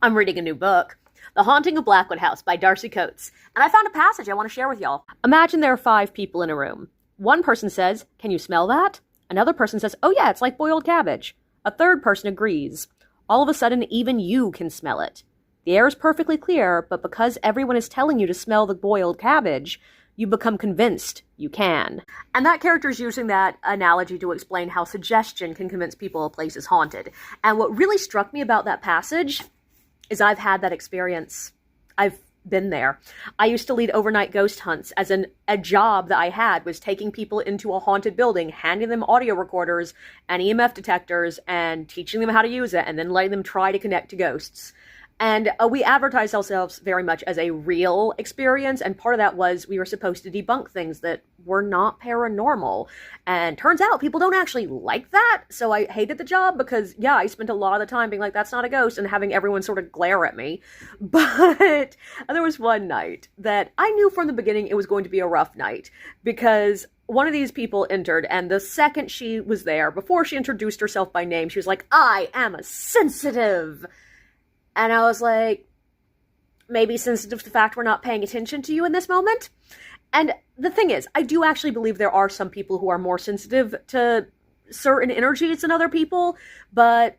I'm reading a new book, The Haunting of Blackwood House by Darcy Coates, and I found a passage I want to share with y'all. Imagine there are 5 people in a room. One person says, "Can you smell that?" Another person says, "Oh yeah, it's like boiled cabbage." A third person agrees. All of a sudden, even you can smell it. The air is perfectly clear, but because everyone is telling you to smell the boiled cabbage, you become convinced you can. And that character is using that analogy to explain how suggestion can convince people a place is haunted. And what really struck me about that passage is I've had that experience. I've been there. I used to lead overnight ghost hunts as a job that I had was taking people into a haunted building, handing them audio recorders and EMF detectors and teaching them how to use it and then letting them try to connect to ghosts. And we advertised ourselves very much as a real experience, and part of that was we were supposed to debunk things that were not paranormal. And turns out people don't actually like that, so I hated the job because, yeah, I spent a lot of the time being like, that's not a ghost, and having everyone sort of glare at me. But there was one night that I knew from the beginning it was going to be a rough night, because one of these people entered, and the second she was there, before she introduced herself by name, she was like, "I am a sensitive." And I was like, maybe sensitive to the fact we're not paying attention to you in this moment. And the thing is, I do actually believe there are some people who are more sensitive to certain energies than other people, but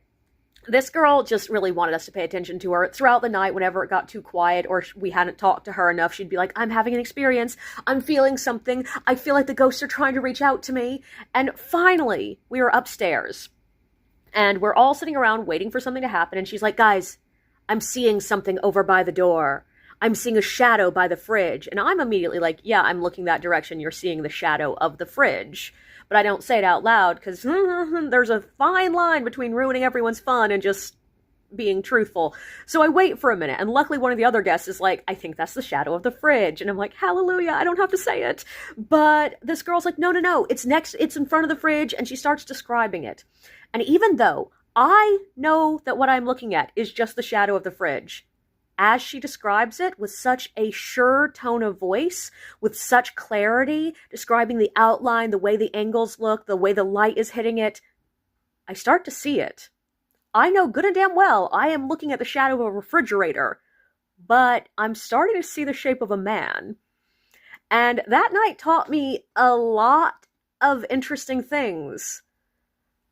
this girl just really wanted us to pay attention to her. Throughout the night, whenever it got too quiet or we hadn't talked to her enough, she'd be like, "I'm having an experience. I'm feeling something. I feel like the ghosts are trying to reach out to me." And finally, we were upstairs. And we're all sitting around waiting for something to happen. And she's like, "Guys, I'm seeing something over by the door. I'm seeing a shadow by the fridge." And I'm immediately like, "Yeah, I'm looking that direction. You're seeing the shadow of the fridge." But I don't say it out loud because there's a fine line between ruining everyone's fun and just being truthful. So I wait for a minute, and luckily one of the other guests is like, "I think that's the shadow of the fridge." And I'm like, hallelujah, I don't have to say it. But this girl's like, no, it's in front of the fridge, and she starts describing it. And even though I know that what I'm looking at is just the shadow of the fridge, as she describes it with such a sure tone of voice, with such clarity, describing the outline, the way the angles look, the way the light is hitting it, I start to see it. I know good and damn well I am looking at the shadow of a refrigerator, but I'm starting to see the shape of a man. And that night taught me a lot of interesting things,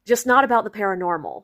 just not about the paranormal.